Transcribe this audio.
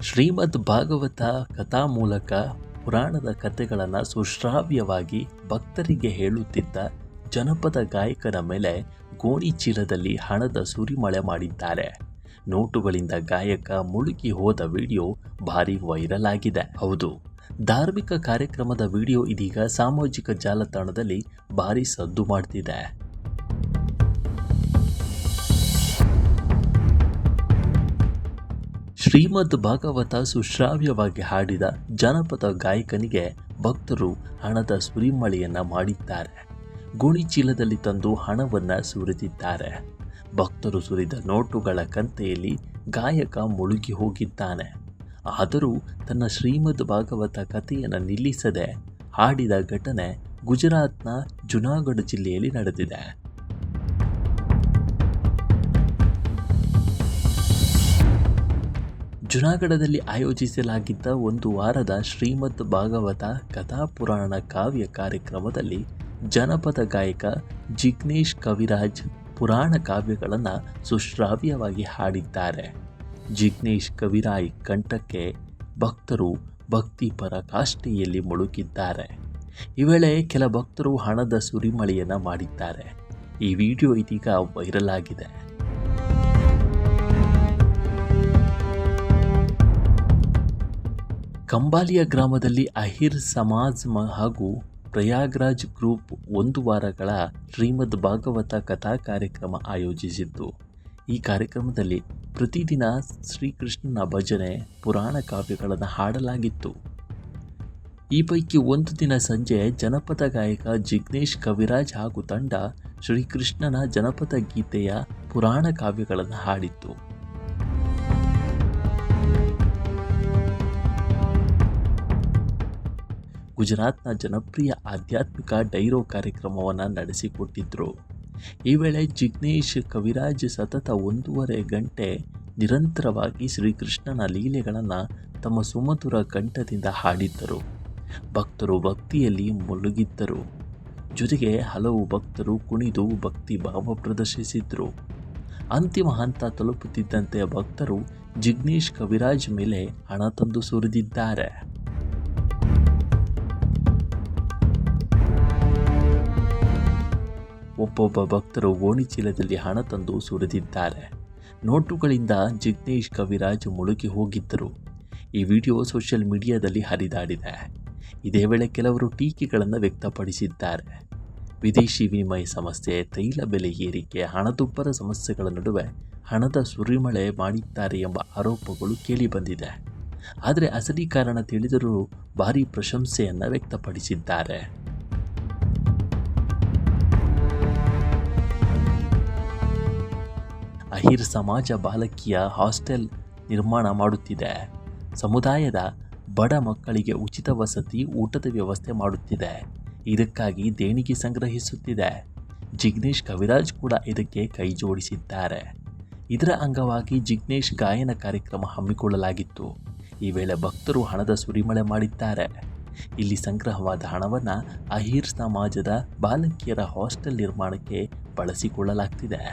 ಶ್ರೀಮದ್ ಭಾಗವತ ಕಥಾ ಮೂಲಕ ಪುರಾಣದ ಕಥೆಗಳನ್ನು ಸುಶ್ರಾವ್ಯವಾಗಿ ಭಕ್ತರಿಗೆ ಹೇಳುತ್ತಿದ್ದ ಜನಪದ ಗಾಯಕನ ಮೇಲೆ ಗೋಣಿ ಚೀಲದಲ್ಲಿ ಹಣದ ಸುರಿಮಳೆ ಮಾಡಿದ್ದಾರೆ. ನೋಟುಗಳಿಂದ ಗಾಯಕ ಮುಳುಗಿ ಹೋದ ವಿಡಿಯೋ ಭಾರಿ ವೈರಲ್ ಆಗಿದೆ. ಹೌದು, ಧಾರ್ಮಿಕ ಕಾರ್ಯಕ್ರಮದ ವಿಡಿಯೋ ಇದೀಗ ಸಾಮಾಜಿಕ ಜಾಲತಾಣದಲ್ಲಿ ಭಾರಿ ಸದ್ದು ಮಾಡ್ತಿದೆ. ಶ್ರೀಮದ್ ಭಾಗವತ ಸುಶ್ರಾವ್ಯವಾಗಿ ಹಾಡಿದ ಜನಪದ ಗಾಯಕನಿಗೆ ಭಕ್ತರು ಹಣದ ಸುರಿಮಳೆಯನ್ನ ಮಾಡಿದ್ದಾರೆ. ಗೋಣಿ ಚೀಲದಲ್ಲಿ ತಂದು ಹಣವನ್ನು ಸುರಿದಿದ್ದಾರೆ. ಭಕ್ತರು ಸುರಿದ ನೋಟುಗಳ ಕಂತೆಯಲ್ಲಿ ಗಾಯಕ ಮುಳುಗಿ ಹೋಗಿದ್ದಾನೆ. ಆದರೂ ತನ್ನ ಶ್ರೀಮದ್ ಭಾಗವತ ಕಥೆಯನ್ನು ನಿಲ್ಲಿಸದೆ ಹಾಡಿದ ಘಟನೆ ಗುಜರಾತ್ನ ಜುನಾಗಢ ಜಿಲ್ಲೆಯಲ್ಲಿ ನಡೆದಿದೆ. ಜುನಾಗಢದಲ್ಲಿ ಆಯೋಜಿಸಲಾಗಿದ್ದ ಒಂದು ವಾರದ ಶ್ರೀಮದ್ ಭಾಗವತ ಕಥಾಪುರಾಣ ಕಾವ್ಯ ಕಾರ್ಯಕ್ರಮದಲ್ಲಿ ಜನಪದ ಗಾಯಕ ಜಿಗ್ನೇಶ್ ಕವಿರಾಜ್ ಪುರಾಣ ಕಾವ್ಯಗಳನ್ನು ಸುಶ್ರಾವ್ಯವಾಗಿ ಹಾಡಿದ್ದಾರೆ. ಜಿಗ್ನೇಶ್ ಕವಿರಾಯ್ ಕಂಠಕ್ಕೆ ಭಕ್ತರು ಭಕ್ತಿಪರ ಕಾಷ್ಠೆಯಲ್ಲಿ ಮುಳುಗಿದ್ದಾರೆ. ಈ ವೇಳೆ ಕೆಲ ಭಕ್ತರು ಹಣದ ಸುರಿಮಳೆಯನ್ನು ಮಾಡಿದ್ದಾರೆ. ಈ ವಿಡಿಯೋ ಇದೀಗ ವೈರಲ್ ಆಗಿದೆ. ಕಂಬಾಲಿಯ ಗ್ರಾಮದಲ್ಲಿ ಅಹಿರ್ ಸಮಾಜ್ ಹಾಗೂ ಪ್ರಯಾಗ್ರಾಜ್ ಗ್ರೂಪ್ ಒಂದು ವಾರಗಳ ಶ್ರೀಮದ್ ಭಾಗವತ ಕಥಾ ಕಾರ್ಯಕ್ರಮ ಆಯೋಜಿಸಿದ್ದು. ಈ ಕಾರ್ಯಕ್ರಮದಲ್ಲಿ ಪ್ರತಿದಿನ ಶ್ರೀಕೃಷ್ಣನ ಭಜನೆ ಪುರಾಣ ಕಾವ್ಯಗಳನ್ನು ಹಾಡಲಾಗಿತ್ತು. ಈ ಪೈಕಿ ಒಂದು ದಿನ ಸಂಜೆ ಜನಪದ ಗಾಯಕ ಜಿಗ್ನೇಶ್ ಕವಿರಾಜ್ ಹಾಗೂ ತಂಡ ಶ್ರೀಕೃಷ್ಣನ ಜನಪದ ಗೀತೆಯ ಪುರಾಣ ಕಾವ್ಯಗಳನ್ನು ಹಾಡಿತ್ತು. ಗುಜರಾತ್ನ ಜನಪ್ರಿಯ ಆಧ್ಯಾತ್ಮಿಕ ಡೈರೋ ಕಾರ್ಯಕ್ರಮವನ್ನು ನಡೆಸಿಕೊಟ್ಟಿದ್ದರು. ಈ ವೇಳೆ ಜಿಗ್ನೇಶ್ ಕವಿರಾಜ್ ಸತತ 1.5 ಗಂಟೆ ನಿರಂತರವಾಗಿ ಶ್ರೀಕೃಷ್ಣನ ಲೀಲೆಗಳನ್ನು ತಮ್ಮ ಸುಮಧುರ ಕಂಠದಿಂದ ಹಾಡಿದ್ದರು. ಭಕ್ತರು ಭಕ್ತಿಯಲ್ಲಿ ಮುಳುಗಿದ್ದರು. ಜೊತೆಗೆ ಹಲವು ಭಕ್ತರು ಕುಣಿದು ಭಕ್ತಿ ಭಾವ ಪ್ರದರ್ಶಿಸಿದ್ರು. ಅಂತಿಮ ಹಂತ ತಲುಪುತ್ತಿದ್ದಂತೆ ಭಕ್ತರು ಜಿಗ್ನೇಶ್ ಕವಿರಾಜ್ ಮೇಲೆ ಹಣ ತಂದು ಸುರಿದಿದ್ದಾರೆ. ಒಬ್ಬೊಬ್ಬ ಭಕ್ತರು ಗೋಣಿ ಚೀಲದಲ್ಲಿ ಹಣ ತಂದು ಸುರಿದಿದ್ದಾರೆ. ನೋಟುಗಳಿಂದ ಜಿಗ್ನೇಶ್ ಕವಿರಾಜ್ ಮುಳುಗಿ ಹೋಗಿದ್ದರು. ಈ ವಿಡಿಯೋ ಸೋಷಿಯಲ್ ಮೀಡಿಯಾದಲ್ಲಿ ಹರಿದಾಡಿದೆ. ಇದೇ ವೇಳೆ ಕೆಲವರು ಟೀಕೆಗಳನ್ನು ವ್ಯಕ್ತಪಡಿಸಿದ್ದಾರೆ. ವಿದೇಶಿ ವಿನಿಮಯ ಸಮಸ್ಯೆ, ತೈಲ ಬೆಲೆ ಏರಿಕೆ, ಹಣದುಬ್ಬರ ಸಮಸ್ಯೆಗಳ ನಡುವೆ ಹಣದ ಸುರಿಮಳೆ ಮಾಡಿದ್ದಾರೆ ಎಂಬ ಆರೋಪಗಳು ಕೇಳಿಬಂದಿದೆ. ಆದರೆ ಅಸಲಿ ಕಾರಣ ತಿಳಿದರೂ ಭಾರೀ ಪ್ರಶಂಸೆಯನ್ನು ವ್ಯಕ್ತಪಡಿಸಿದ್ದಾರೆ. ಅಹಿರ್ ಸಮಾಜ ಬಾಲಕಿಯ ಹಾಸ್ಟೆಲ್ ನಿರ್ಮಾಣ ಮಾಡುತ್ತಿದೆ. ಸಮುದಾಯದ ಬಡ ಮಕ್ಕಳಿಗೆ ಉಚಿತ ವಸತಿ, ಊಟದ ವ್ಯವಸ್ಥೆ ಮಾಡುತ್ತಿದೆ. ಇದಕ್ಕಾಗಿ ದೇಣಿಗೆ ಸಂಗ್ರಹಿಸುತ್ತಿದೆ. ಜಿಗ್ನೇಶ್ ಕವಿರಾಜ್ ಕೂಡ ಇದಕ್ಕೆ ಕೈ ಜೋಡಿಸಿದ್ದಾರೆ. ಇದರ ಅಂಗವಾಗಿ ಜಿಗ್ನೇಶ್ ಗಾಯನ ಕಾರ್ಯಕ್ರಮ ಹಮ್ಮಿಕೊಳ್ಳಲಾಗಿತ್ತು. ಈ ವೇಳೆ ಭಕ್ತರು ಹಣದ ಸುರಿಮಳೆ ಮಾಡಿದ್ದಾರೆ. ಇಲ್ಲಿ ಸಂಗ್ರಹವಾದ ಹಣವನ್ನು ಅಹಿರ್ ಸಮಾಜದ ಬಾಲಕಿಯರ ಹಾಸ್ಟೆಲ್ ನಿರ್ಮಾಣಕ್ಕೆ ಬಳಸಿಕೊಳ್ಳಲಾಗ್ತಿದೆ.